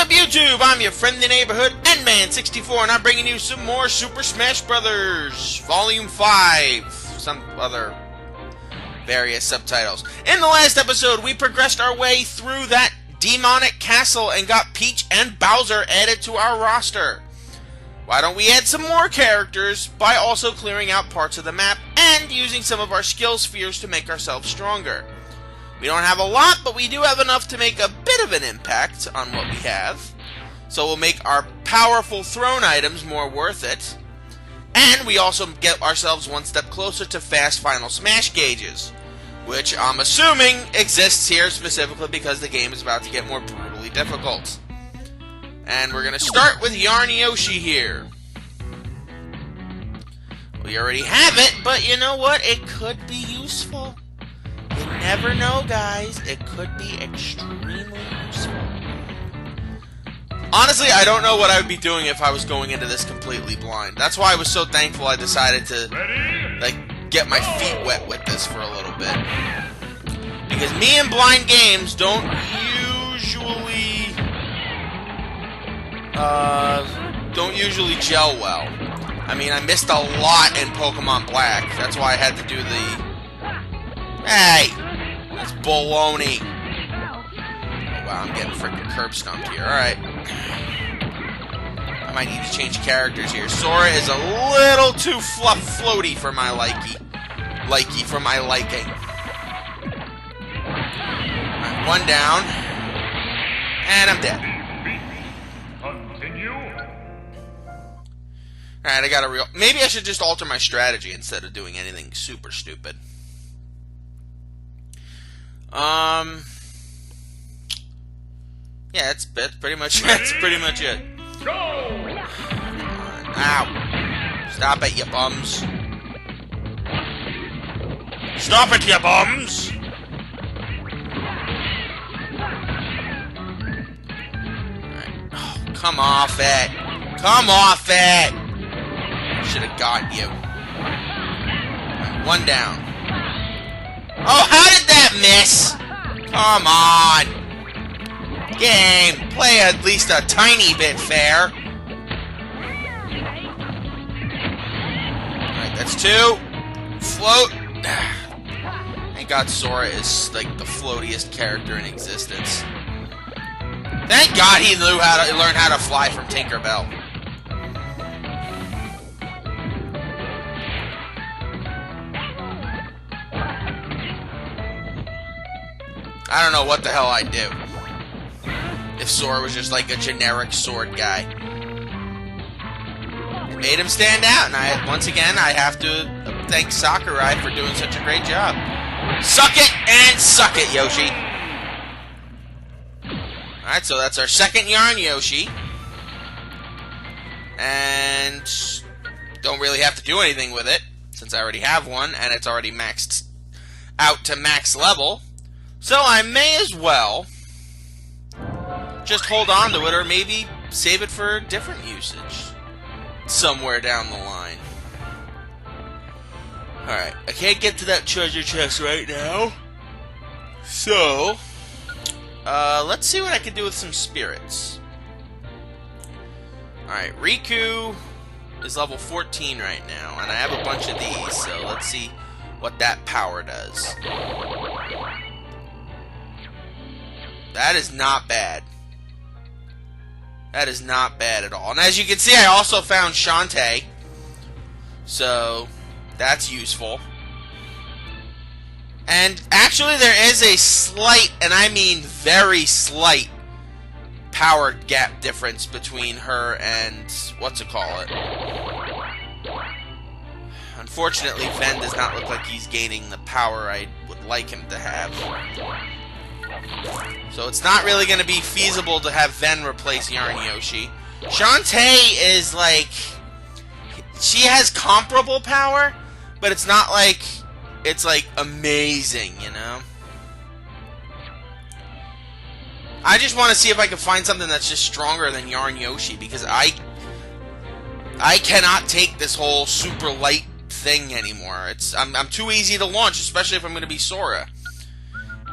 up, YouTube? I'm your friendly neighborhood N-Man64, and I'm bringing you some more Super Smash Brothers Volume 5. Some other various subtitles. In the last episode, we progressed our way through that demonic castle and got Peach and Bowser added to our roster. Why don't we add some more characters by also clearing out parts of the map and using some of our skill spheres to make ourselves stronger? We don't have a lot, but we do have enough to make a bit of an impact on what we have. So we'll make our powerful throne items more worth it. And we also get ourselves one step closer to fast Final Smash gauges, which I'm assuming exists here specifically because the game is about to get more brutally difficult. And we're going to start with Yarn Yoshi here. We already have it, but you know what? It could be useful. You never know, guys. It could be extremely useful. Honestly, I don't know what I would be doing if I was going into this completely blind. That's why I was so thankful I decided to, get my feet wet with this for a little bit. Because me and blind games don't usually gel well. I mean, I missed a lot in Pokemon Black. That's why I had to do the... Hey! That's baloney. Oh, wow, I'm getting freaking curb stomped here. Alright. I might need to change characters here. Sora is a little too floaty for my liking. For my liking. Alright, one down. And I'm dead. Alright, I gotta maybe I should just alter my strategy instead of doing anything super stupid. Yeah, that's pretty much it. Go! Ow. Stop it, you bums. Stop it, you bums! Alright. Oh, come off it. Come off it! Should have got you. Right, one down. Oh, how did that miss? Come on. Game, play at least a tiny bit fair. Alright, that's two. Float. Thank God Sora is like the floatiest character in existence. Thank God he learned how to fly from Tinkerbell. I don't know what the hell I'd do if Sora was just like a generic sword guy. It made him stand out, and once again I have to thank Sakurai for doing such a great job. Suck it and suck it, Yoshi. Alright, so that's our second Yarn Yoshi. And don't really have to do anything with it, since I already have one, and it's already maxed out to max level. So I may as well just hold on to it, or maybe save it for different usage somewhere down the line. Alright, I can't get to that treasure chest right now. So, let's see what I can do with some spirits. Alright, Riku is level 14 right now, and I have a bunch of these, so let's see what that power does. That is not bad. That is not bad at all. And as you can see, I also found Shantae. So, that's useful. And actually, there is a slight, and I mean very slight, power gap difference between her and what's-it-call-it. Unfortunately, Ven does not look like he's gaining the power I would like him to have. So it's not really going to be feasible to have Ven replace Yarn Yoshi. Shantae is like... She has comparable power, but it's not like... It's like amazing, you know? I just want to see if I can find something that's just stronger than Yarn Yoshi, because I cannot take this whole super light thing anymore. I'm too easy to launch, especially if I'm going to be Sora.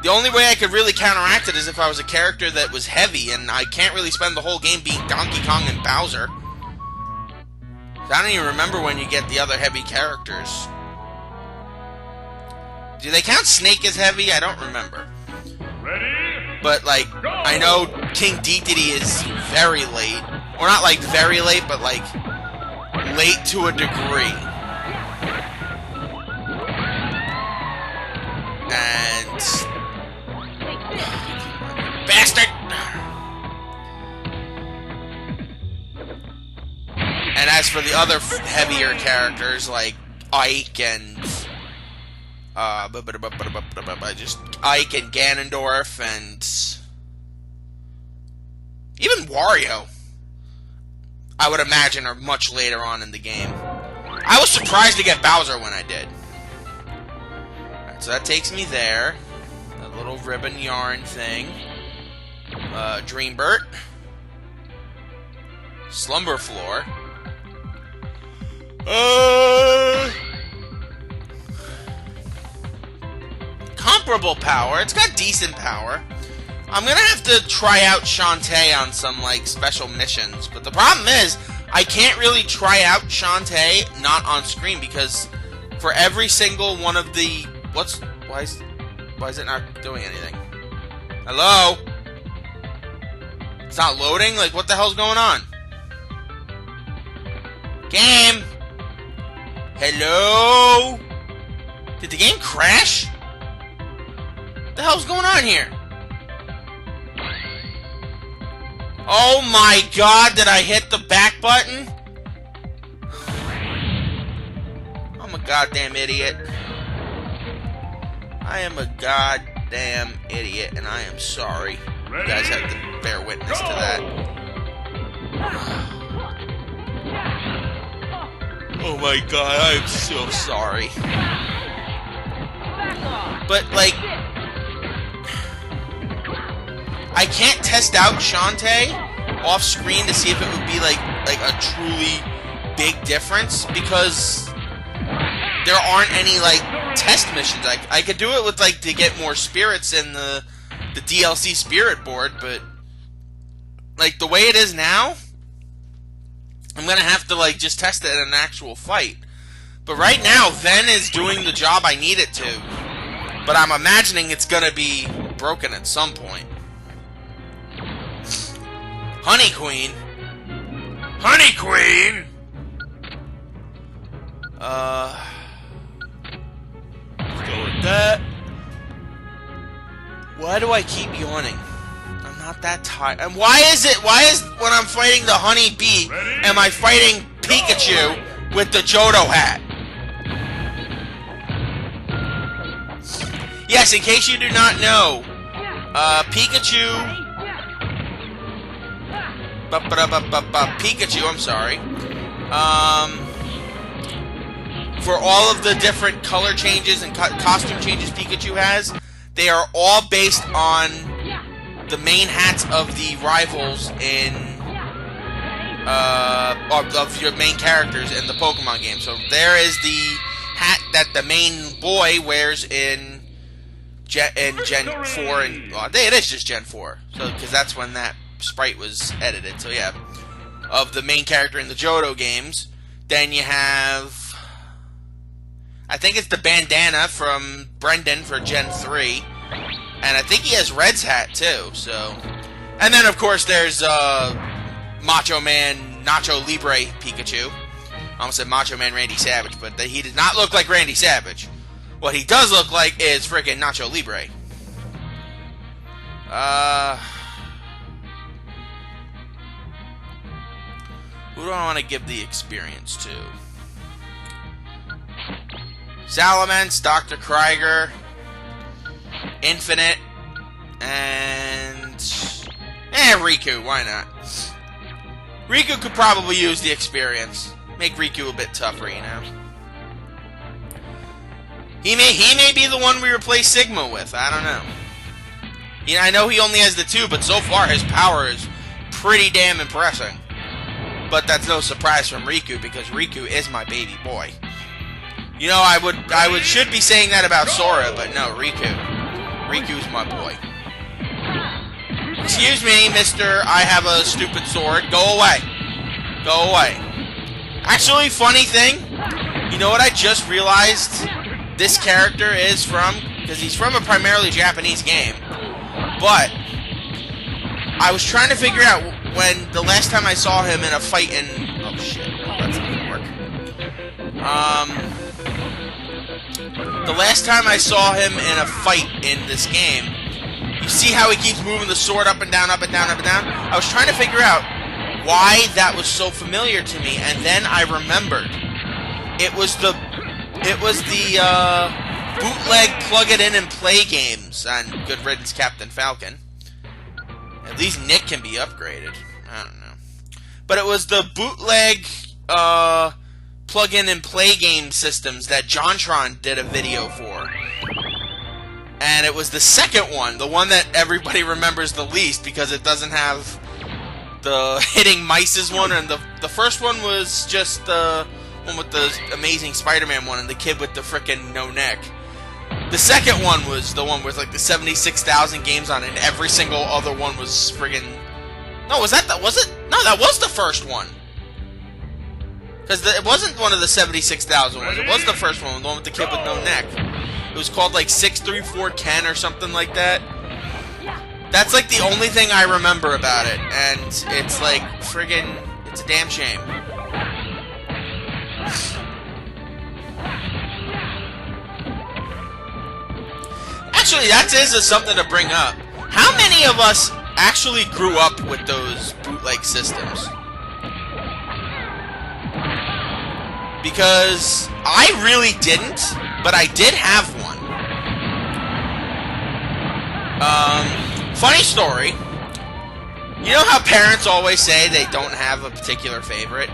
The only way I could really counteract it is if I was a character that was heavy, and I can't really spend the whole game being Donkey Kong and Bowser. I don't even remember when you get the other heavy characters. Do they count Snake as heavy? I don't remember. But, like, I know King Dedede is very late. Or not, like, very late, but, like, late to a degree. And... bastard! And as for the other heavier characters, like Ike and... just Ike and Ganondorf and... even Wario, I would imagine, are much later on in the game. I was surprised to get Bowser when I did. Alright, so that takes me there. A little ribbon yarn thing. Dreambert. Slumber Floor. Comparable power. It's got decent power. I'm gonna have to try out Shantae on some, like, special missions. But the problem is, I can't really try out Shantae not on screen, because for every single one of the... why is it not doing anything? Hello? It's not loading? Like, what the hell's going on? Game! Hello? Did the game crash? What the hell's going on here? Oh my god, did I hit the back button? I'm a goddamn idiot. I am a goddamn idiot, and I am sorry. You guys have to bear witness to that. Oh my god, I am so sorry. But, like... I can't test out Shantae off screen to see if it would be like a truly big difference, because there aren't any like test missions. I could do it with like to get more spirits in the DLC spirit board, but like the way it is now, I'm gonna have to like just test it in an actual fight. But right now, Ven is doing the job I need it to, but I'm imagining it's gonna be broken at some point. Honey Queen? Honey Queen? Let's go with that. Why do I keep yawning? I'm not that tired. And why is when I'm fighting the Honey Bee, am I fighting Pikachu with the Johto hat? Yes, in case you do not know, Pikachu... Pikachu, I'm sorry. For all of the different color changes and costume changes Pikachu has, they are all based on the main hats of the rivals in of your main characters in the Pokemon game. So there is the hat that the main boy wears in Gen 4, and well, it is just Gen 4. So because that's when that sprite was edited. So yeah, of the main character in the Johto games. Then you have, I think it's the bandana from Brendan for Gen 3, and I think he has Red's hat too. So, and then of course there's Macho Man Nacho Libre Pikachu. I almost said Macho Man Randy Savage, but he did not look like Randy Savage. What he does look like is freaking Nacho Libre. Who do I want to give the experience to? Salamence, Dr. Krieger, Infinite, and... Riku, why not? Riku could probably use the experience. Make Riku a bit tougher, you know? He may be the one we replace Sigma with, I don't know. You know, I know he only has the 2, but so far his power is pretty damn impressive. But that's no surprise from Riku, because Riku is my baby boy. You know, I should be saying that about Sora, but no, Riku. Riku's my boy. Excuse me, mister, I have a stupid sword. Go away. Go away. Actually, funny thing, you know what I just realized this character is from? Because he's from a primarily Japanese game. But I was trying to figure out when the last time I saw him in a fight in... Oh, shit. Oh, that's not gonna work. The last time I saw him in a fight in this game, you see how he keeps moving the sword up and down, up and down, up and down? I was trying to figure out why that was so familiar to me, and then I remembered. It was the bootleg plug-it-in-and-play games on Good Riddance Captain Falcon. At least Nick can be upgraded. I don't know. But it was the bootleg plug-in-and-play game systems that JonTron did a video for. And it was the second one, the one that everybody remembers the least because it doesn't have the hitting mices one, and the first one was just the one with the Amazing Spider-Man one and the kid with the frickin' no neck. The second one was the one with like the 76,000 games on it, and every single other one was friggin'... No, was it? No, that was the first one. Because it wasn't one of the 76,000 ones. It was the first one, the one with the kid with no neck. It was called like 63410 or something like that. That's like the only thing I remember about it, and it's like friggin'... It's a damn shame. Actually, that is something to bring up. How many of us actually grew up with those bootleg systems? Because I really didn't, but I did have one. Funny story. You know how parents always say they don't have a particular favorite?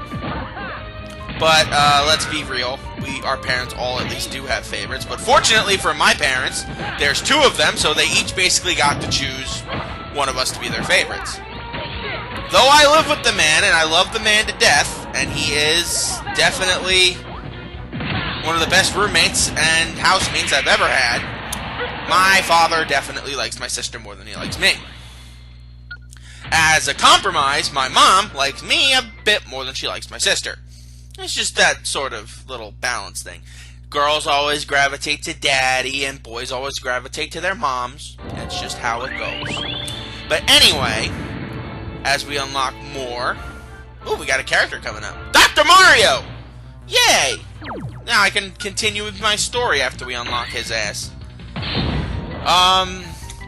But, let's be real. Our parents all at least do have favorites. But fortunately for my parents, there's two of them, so they each basically got to choose one of us to be their favorites. Though I live with the man, and I love the man to death, and he is definitely one of the best roommates and housemates I've ever had, my father definitely likes my sister more than he likes me. As a compromise, my mom likes me a bit more than she likes my sister. It's just that sort of little balance thing. Girls always gravitate to daddy, and boys always gravitate to their moms. That's just how it goes. But anyway, as we unlock more... Ooh, we got a character coming up. Dr. Mario! Yay! Now I can continue with my story after we unlock his ass.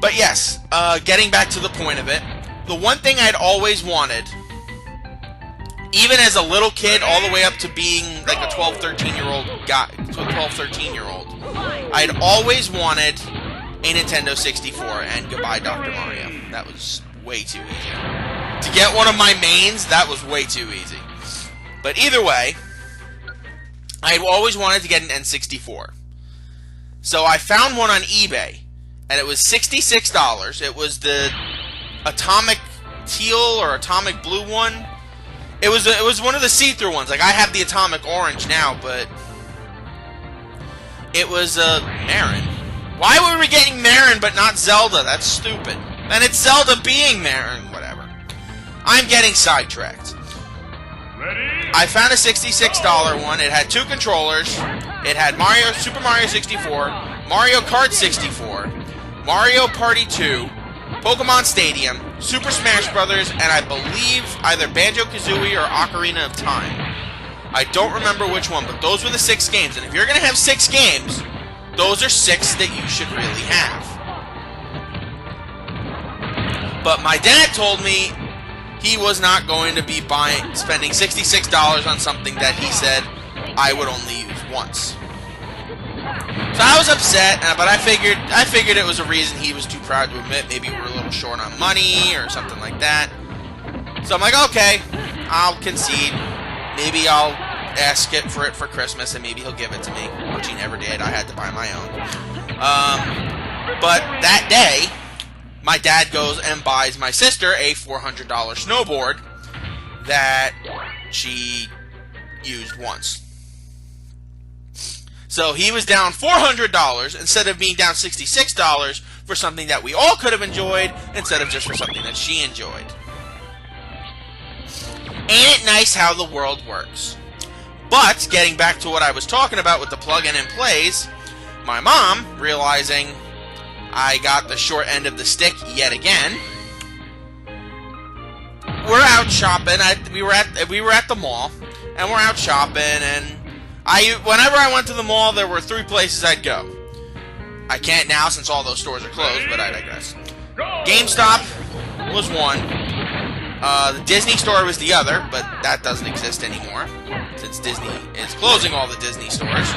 But yes, getting back to the point of it, the one thing I'd always wanted, even as a little kid, all the way up to being like a 12, 13-year-old guy, 12, 13-year-old, I'd always wanted a Nintendo 64, and goodbye, Dr. Mario. That was way too easy. To get one of my mains, that was way too easy. But either way, I always wanted to get an N64. So I found one on eBay, and it was $66. It was the Atomic Teal or Atomic Blue one. It was one of the see-through ones. Like, I have the Atomic Orange now, but it was Marin. Why were we getting Marin but not Zelda? That's stupid. And it's Zelda being Marin, whatever. I'm getting sidetracked. I found a $66 one. It had two controllers. It had Super Mario 64, Mario Kart 64, Mario Party 2, Pokemon Stadium, Super Smash Brothers, and I believe either Banjo-Kazooie or Ocarina of Time. I don't remember which one, but those were the 6 games. And if you're going to have 6 games, those are 6 that you should really have. But my dad told me he was not going to be spending $66 on something that he said I would only use once. So I was upset, but I figured it was a reason he was too proud to admit. Maybe we were a little short on money or something like that. So I'm like, okay, I'll concede. Maybe I'll ask for it for Christmas, and maybe he'll give it to me, which he never did. I had to buy my own. But that day, my dad goes and buys my sister a $400 snowboard that she used once. So he was down $400 instead of being down $66 for something that we all could have enjoyed instead of just for something that she enjoyed. Ain't it nice how the world works? But, getting back to what I was talking about with the plug-in and plays, my mom, realizing I got the short end of the stick yet again, we're out shopping. We were at the mall, and we're out shopping, and whenever I went to the mall, there were 3 places I'd go. I can't now since all those stores are closed, but I digress. GameStop was one. The Disney store was the other, but that doesn't exist anymore, since Disney is closing all the Disney stores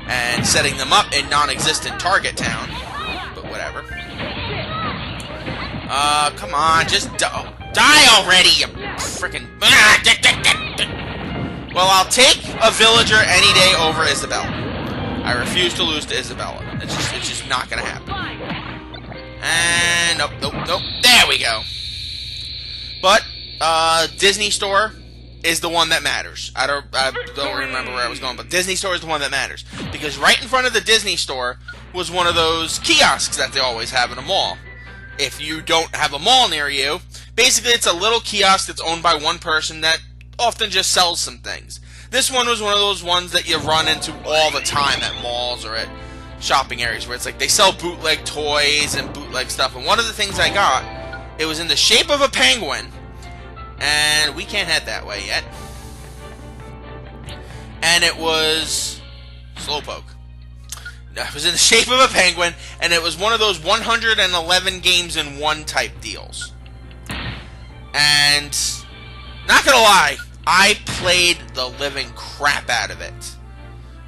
and setting them up in non-existent Target Town. But whatever. Come on, just die already, you frickin'... Well, I'll take a villager any day over Isabella. I refuse to lose to Isabella. It's just not gonna happen. And nope. There we go. But Disney Store is the one that matters. I don't remember where I was going, but Disney Store is the one that matters because right in front of the Disney Store was one of those kiosks that they always have in a mall. If you don't have a mall near you, basically it's a little kiosk that's owned by one person that often just sells some things. This one was one of those ones that you run into all the time at malls or at shopping areas where it's like they sell bootleg toys and bootleg stuff. And one of the things I got, it was in the shape of a penguin, and we can't head that way yet. And it was Slowpoke. It was in the shape of a penguin, and it was one of those 111 games in one type deals. And not gonna lie, I played the living crap out of it.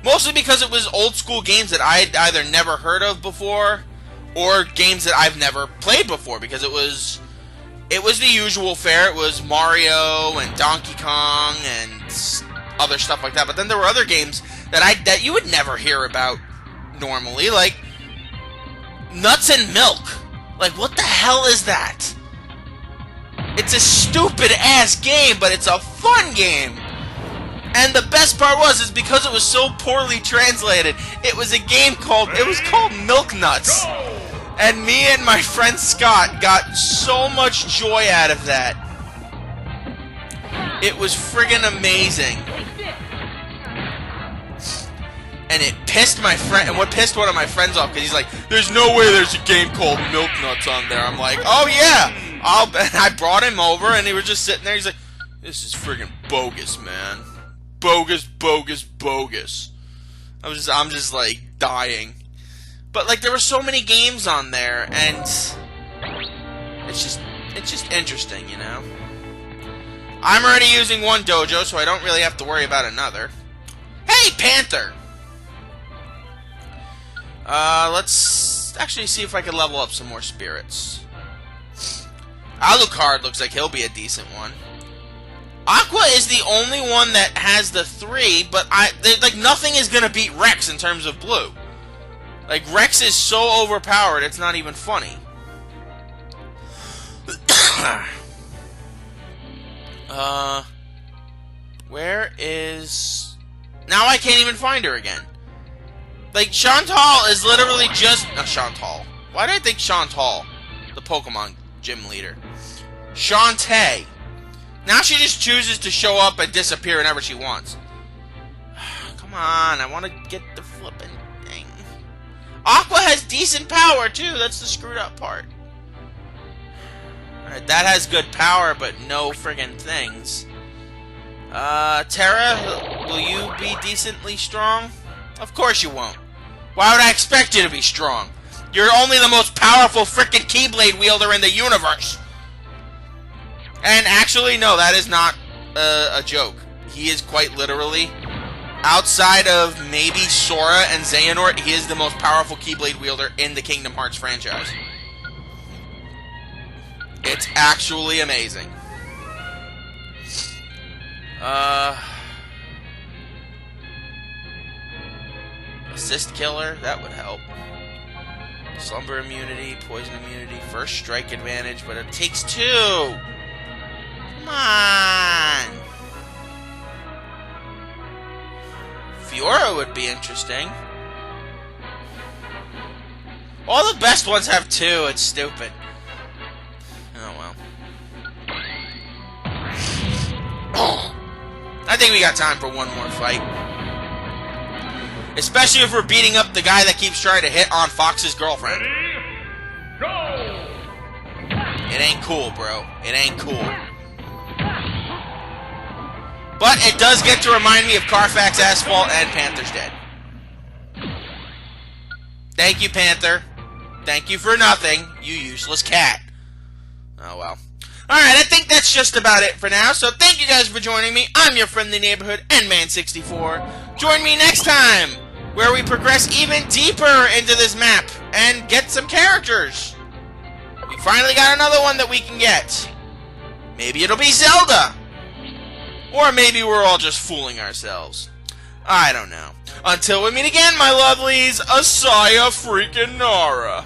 Mostly because it was old school games that I'd either never heard of before or games that I've never played before, because it was the usual fare. It was Mario and Donkey Kong and other stuff like that. But then there were other games that you would never hear about normally, like Nuts and Milk. Like, what the hell is that? It's a stupid ass game, but it's a fun game. And the best part is because it was so poorly translated, it was called Milk Nuts. And me and my friend Scott got so much joy out of that. It was friggin' amazing. And it pissed my friend, and what pissed one of my friends off, because he's like, there's no way there's a game called Milk Nuts on there. I'm like, oh yeah, and I brought him over, and he was just sitting there, he's like, this is friggin' bogus, man. Bogus. I'm just like dying. But like there were so many games on there, and it's just interesting, you know. I'm already using one dojo, so I don't really have to worry about another. Hey, Panther! Let's actually see if I can level up some more spirits. Alucard looks like he'll be a decent one. Aqua is the only one that has the 3, but like nothing is gonna beat Rex in terms of blue. Like Rex is so overpowered, it's not even funny. Where is... Now I can't even find her again. Like Chantal is literally just Chantal. Why did I think Chantal, the Pokemon gym leader? Shantae. Now she just chooses to show up and disappear whenever she wants. Come on, I want to get the flippin' thing. Aqua has decent power, too. That's the screwed up part. Alright, that has good power, but no friggin' things. Terra, will you be decently strong? Of course you won't. Why would I expect you to be strong? You're only the most powerful frickin' Keyblade Wielder in the universe. And actually, no, that is not a joke. He is quite literally, outside of maybe Sora and Xehanort, he is the most powerful Keyblade Wielder in the Kingdom Hearts franchise. It's actually amazing. Assist Killer, that would help. Slumber immunity, poison immunity, first strike advantage, but it takes 2! Come on! Fiora would be interesting. All the best ones have 2. It's stupid. Oh, well. I think we got time for one more fight. Especially if we're beating up the guy that keeps trying to hit on Fox's girlfriend. Ready, go! It ain't cool, bro. It ain't cool. But it does get to remind me of Carfax Asphalt and Panther's Dead. Thank you, Panther. Thank you for nothing, you useless cat. Oh, well. Alright, I think that's just about it for now, so thank you guys for joining me. I'm your friendly neighborhood N-Man64. Join me next time, where we progress even deeper into this map and get some characters. We finally got another one that we can get. Maybe it'll be Zelda. Or maybe we're all just fooling ourselves. I don't know. Until we meet again, my lovelies, Asaya freaking Nara.